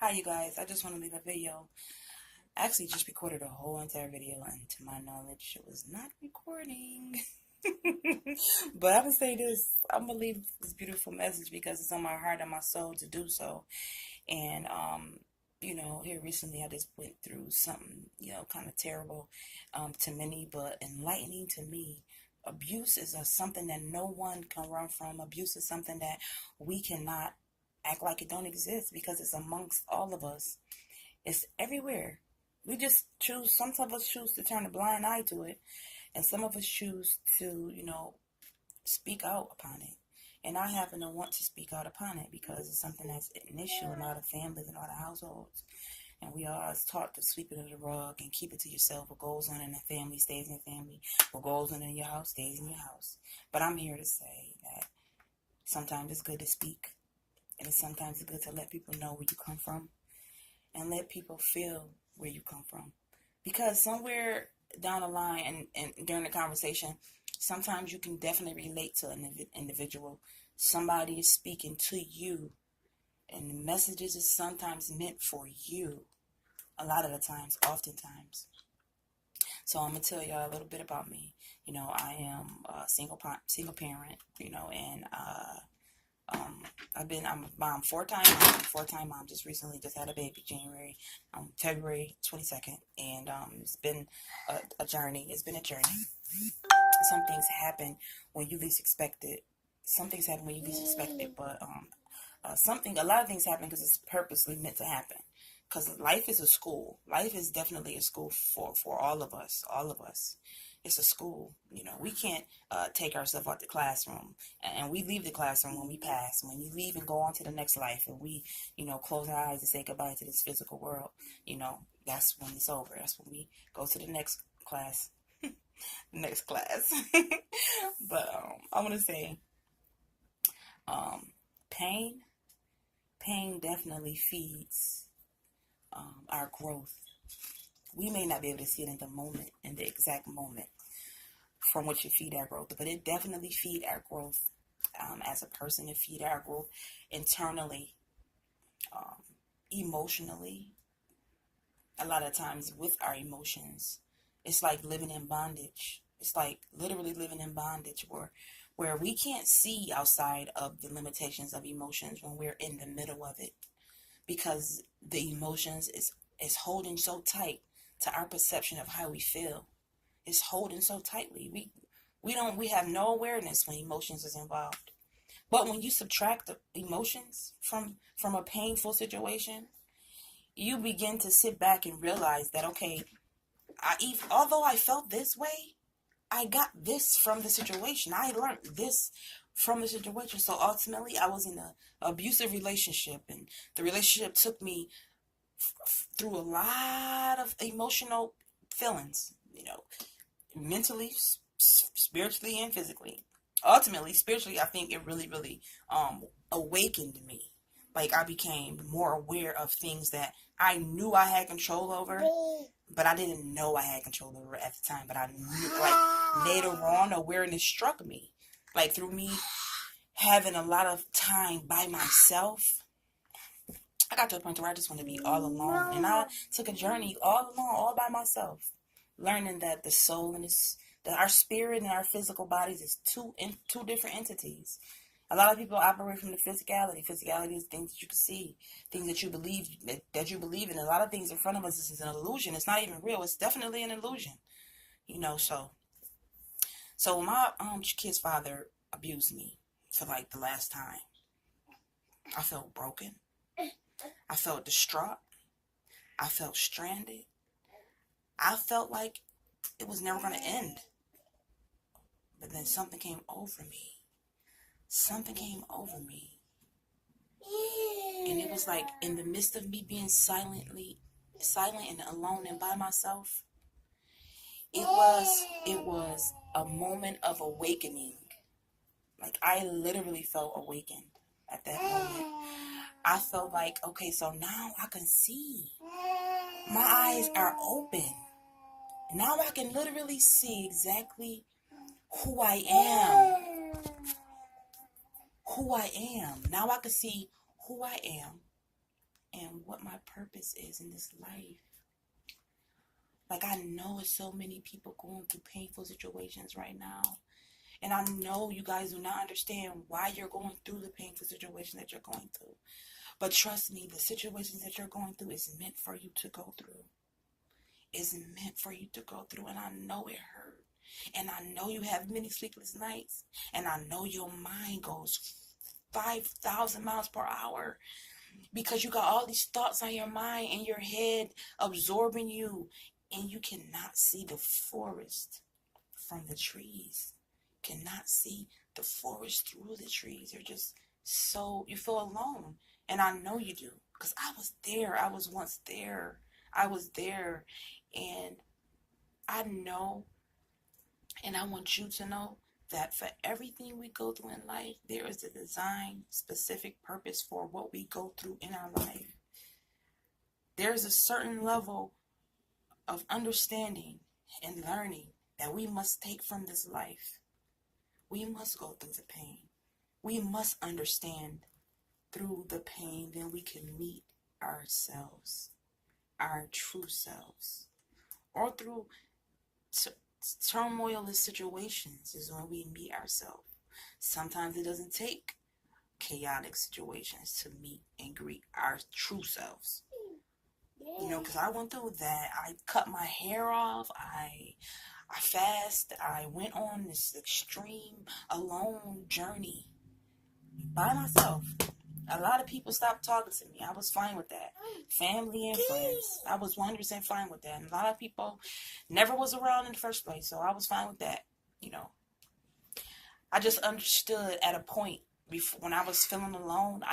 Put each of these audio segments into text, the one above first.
Hi you guys, I just want to leave a video. I actually just recorded a whole entire video and to my knowledge it was not recording. But I'm gonna say this, I'm gonna leave this beautiful message because it's on my heart and my soul to do so. And here recently I just went through something, kind of terrible to many, but enlightening to me. Abuse is something that no one can run from. Abuse is something that we cannot act like it don't exist because it's amongst all of us. It's everywhere. We just choose, some of us choose to turn a blind eye to it, and some of us choose to, speak out upon it. And I happen to want to speak out upon it because it's something that's an issue in a lot of families and a lot of households. And we are taught to sweep it under the rug and keep it to yourself. What goes on in the family stays in the family. What goes on in your house stays in your house. But I'm here to say that sometimes it's good to speak. And it's sometimes good to let people know where you come from. And let people feel where you come from. Because somewhere down the line and during the conversation, sometimes you can definitely relate to an individual. Somebody is speaking to you. And the messages is sometimes meant for you. A lot of the times, oftentimes. So I'm going to tell y'all a little bit about me. I am a single parent, and I'm a mom, four-time mom, just recently just had a baby, February 22nd, and it's been a journey. It's been a journey. Some things happen when you least expect it. But a lot of things happen because it's purposely meant to happen. Because life is a school. Life is definitely a school for all of us. All of us. It's a school. We can't take ourselves out the classroom. And we leave the classroom when we pass. When you leave and go on to the next life. And we, close our eyes and say goodbye to this physical world. That's when it's over. That's when we go to the next class. Next class. But I want to say pain definitely feeds our growth. We may not be able to see it in the exact moment from which it feed our growth, but it definitely feed our growth as a person. It feed our growth internally, emotionally. A lot of times with our emotions, it's like living in bondage. It's like literally living in bondage where we can't see outside of the limitations of emotions when we're in the middle of it. Because the emotions is holding so tight to our perception of how we feel. It's holding so tightly. We have no awareness when emotions is involved. But when you subtract the emotions from a painful situation, you begin to sit back and realize that, okay, although I felt this way, I got this from the situation. I learned this from the situation. So ultimately, I was in an abusive relationship, and the relationship took me through a lot of emotional feelings, mentally, spiritually, and physically. Ultimately, spiritually, I think it really, really awakened me. Like, I became more aware of things that I knew I had control over, but I didn't know I had control over at the time. But I knew, like, later on, awareness struck me. Like, through me having a lot of time by myself, I got to a point where I just want to be all alone. And I took a journey all alone, all by myself, learning that the soul and that our spirit and our physical bodies is two different entities. A lot of people operate from the physicality. Physicality is things that you can see, things that you believe in. A lot of things in front of us is an illusion. It's not even real. It's definitely an illusion. So when my kid's father abused me for like the last time, I felt broken. I felt distraught. I felt stranded. I felt like it was never going to end. But then something came over me. And it was like in the midst of me being silent and alone and by myself, it was a moment of awakening. Like, I literally felt awakened at that moment. I felt like, okay, so now I can see. My eyes are open. Now I can literally see exactly who I am. Now I can see who I am and what my purpose is in this life. Like, I know it's so many people going through painful situations right now. And I know you guys do not understand why you're going through the painful situation that you're going through. But trust me, the situations that you're going through is meant for you to go through. It's meant for you to go through. And I know it hurt. And I know you have many sleepless nights. And I know your mind goes 5,000 miles per hour. Because you got all these thoughts on your mind and your head absorbing you. And you cannot see the forest from the trees. Cannot see the forest through the trees. You're just so, you feel alone. And I know you do. Because I was there. I was once there. I was there. And I know, and I want you to know, that for everything we go through in life, there is a design, specific purpose for what we go through in our life. There's a certain level of understanding and learning that we must take from this life. We must go through the pain. We must understand through the pain, then we can meet ourselves, our true selves. Or through turmoilless situations is when we meet ourselves. Sometimes it doesn't take chaotic situations to meet and greet our true selves. You know, because I went through that. I cut my hair off. I fasted. I went on this extreme alone journey by myself. A lot of people stopped talking to me. I was fine with that. Family and friends. I was 100% fine with that. And a lot of people never was around in the first place. So I was fine with that. You know, I just understood at a point before, when I was feeling alone.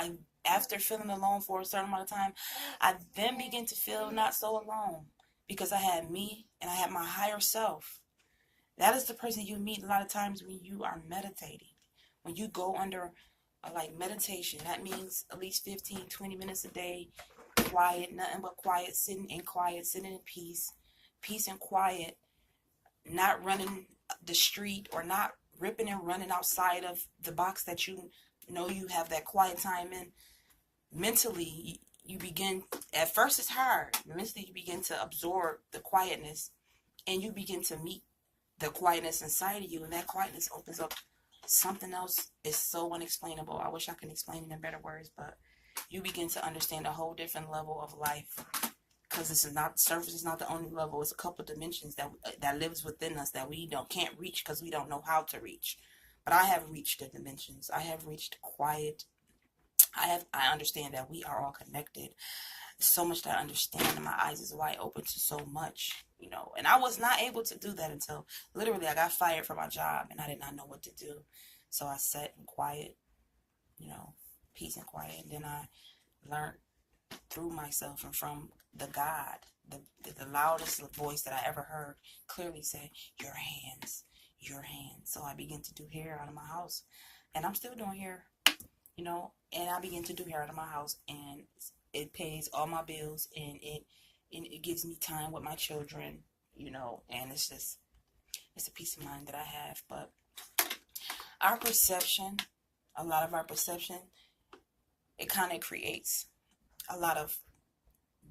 After feeling alone for a certain amount of time, I then began to feel not so alone. Because I had me and I had my higher self. That is the person you meet a lot of times when you are meditating. When you go under like meditation, that means at least 15, 20 minutes a day, quiet, nothing but quiet, sitting in peace and quiet, not running the street or not ripping and running outside of the box that you know you have that quiet time in. Mentally, you begin, at first it's hard, mentally you begin to absorb the quietness and you begin to meet the quietness inside of you, and that quietness opens up something else. Is so unexplainable. I wish I could explain it in better words, but you begin to understand a whole different level of life, because this is not, surface is not the only level. It's a couple dimensions that lives within us that we can't reach because we don't know how to reach. But I have reached the dimensions. I have reached quiet. I understand that we are all connected. So much that I understand, and my eyes is wide open to so much, you know. And I was not able to do that until literally I got fired from my job and I did not know what to do. So I sat in quiet, you know, peace and quiet. And then I learned through myself and from the God, the loudest voice that I ever heard clearly said, your hands, your hands. So I began to do hair out of my house, and I'm still doing hair, you know, and I began to do hair out of my house, and it pays all my bills, and it gives me time with my children, you know, and it's a peace of mind that I have. But our perception, a lot of our perception, it kind of creates a lot of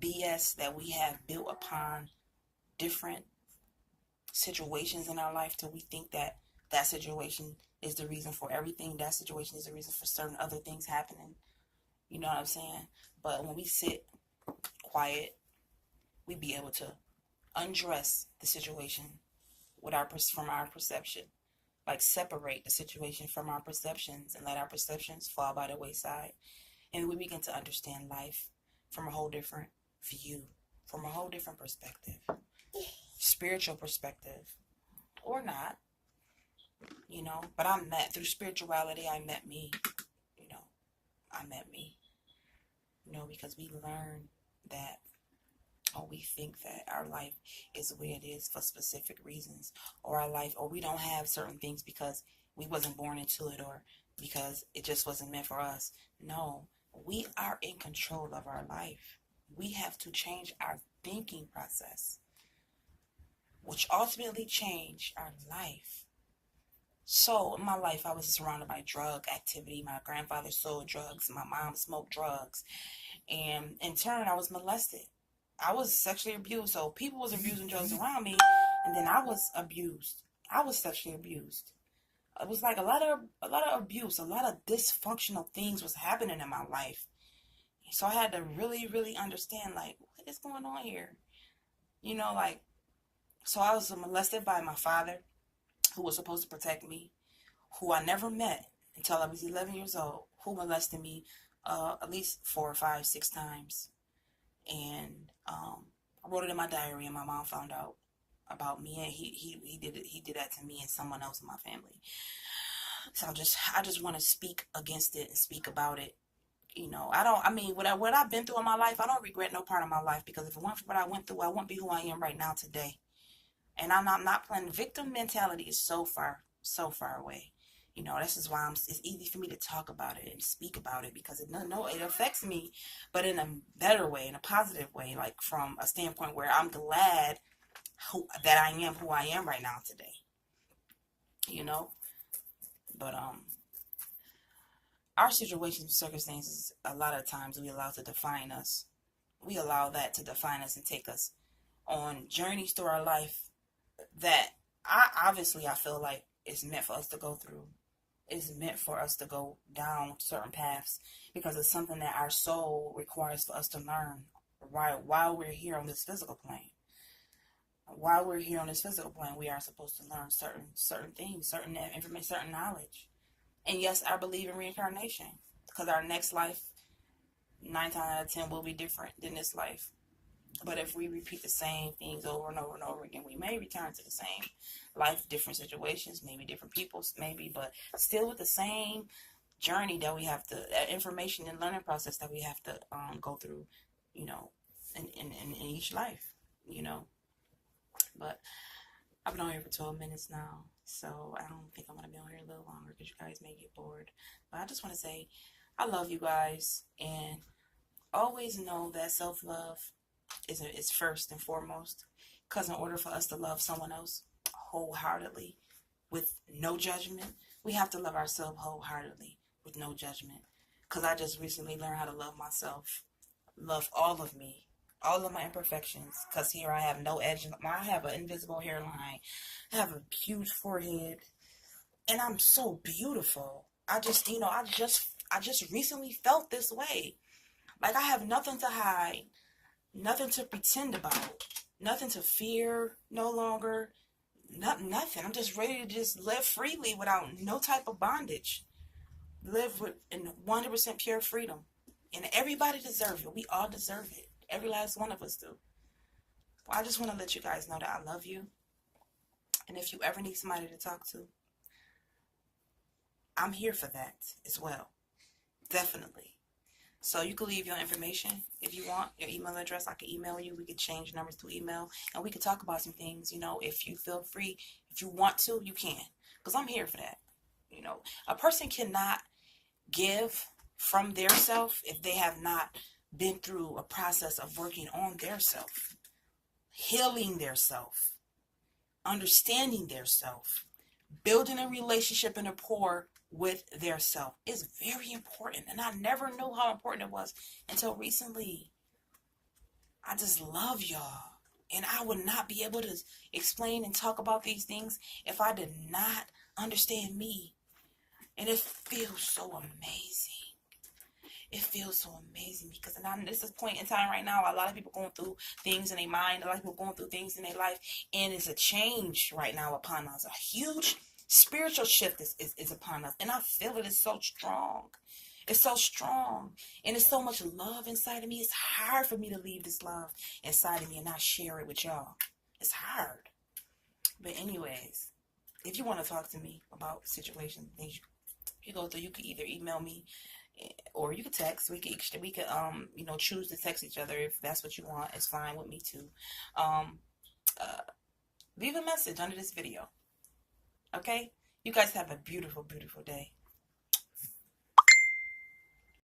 BS that we have built upon different situations in our life till we think that that situation is the reason for everything. That situation is the reason for certain other things happening. You know what I'm saying? But when we sit quiet, we be able to undress the situation from our perception. Like, separate the situation from our perceptions and let our perceptions fall by the wayside. And we begin to understand life from a whole different view, from a whole different perspective. Spiritual perspective. Or not. You know, but through spirituality, I met me. You know, I met me. You know, because we learn that, or we think that our life is the way it is for specific reasons, or we don't have certain things because we wasn't born into it, or because it just wasn't meant for us. No, we are in control of our life. We have to change our thinking process, which ultimately change our life. So in my life, I was surrounded by drug activity. My grandfather sold drugs. My mom smoked drugs. And in turn, I was molested. I was sexually abused. So people was abusing drugs around me, and then I was abused. I was sexually abused. It was like a lot of abuse, a lot of dysfunctional things was happening in my life. So I had to really, really understand, like, what is going on here? Like, so I was molested by my father, who was supposed to protect me, who I never met until I was 11 years old, who molested me at least 4 or 5, 6 times. And I wrote it in my diary, and my mom found out about me, and he did that to me and someone else in my family. So I just want to speak against it and speak about it. What I've been through in my life, I don't regret no part of my life, because if it weren't for what I went through, I wouldn't be who I am right now today. And I'm not playing. Victim mentality is so far away. This is why it's easy for me to talk about it and speak about it, because it affects me, but in a better way, in a positive way, like from a standpoint where I'm glad that I am who I am right now today. You know, but our situations and circumstances, a lot of times we allow to define us. We allow that to define us and take us on journeys through our life that I feel like it's meant for us to go through. It's meant for us to go down certain paths, because it's something that our soul requires for us to learn while we're here on this physical plane. While we're here on this physical plane, we are supposed to learn certain things, certain information, certain knowledge. And yes, I believe in reincarnation, because our next life, 9 times out of 10, will be different than this life. But if we repeat the same things over and over and over again, we may return to the same life, different situations, maybe different people, maybe, but still with the same journey that we have to, that information and learning process that we have to go through, you know, in each life, you know. But I've been on here for 12 minutes now, so I don't think I'm going to be on here a little longer, because you guys may get bored. But I just want to say I love you guys, and always know that self-love is first and foremost, because in order for us to love someone else wholeheartedly with no judgment, we have to love ourselves wholeheartedly with no judgment. Because I just recently learned how to love myself, love all of me, all of my imperfections, because here I have no edge. I have an invisible hairline, I have a huge forehead, and I'm so beautiful. I just recently felt this way. Like, I have nothing to hide, nothing to pretend about, nothing to fear no longer, nothing. I'm just ready to just live freely without no type of bondage. Live with in 100% pure freedom. And everybody deserves it. We all deserve it. Every last one of us do. Well, I just want to let you guys know that I love you. And if you ever need somebody to talk to, I'm here for that as well. Definitely. So you can leave your information if you want, your email address. I can email you. We could change numbers to email, and we could talk about some things. If you feel free, if you want to, you can, because I'm here for that. A person cannot give from their self if they have not been through a process of working on their self, healing their self, understanding their self, building a relationship and a rapport with their self is very important. And I never knew how important it was until recently. I just love y'all. And I would not be able to explain and talk about these things if I did not understand me. And it feels so amazing. It feels so amazing, because this is a point in time right now. A lot of people going through things in their mind. A lot of people going through things in their life. And it's a change right now upon us. A huge spiritual shift is upon us. And I feel it is so strong. It's so strong. And it's so much love inside of me. It's hard for me to leave this love inside of me and not share it with y'all. It's hard. But anyways, if you want to talk to me about situations, things you go through, you can either email me, or you could text. We could choose to text each other if that's what you want. It's fine with me too. Leave a message under this video. Okay? You guys have a beautiful, beautiful day.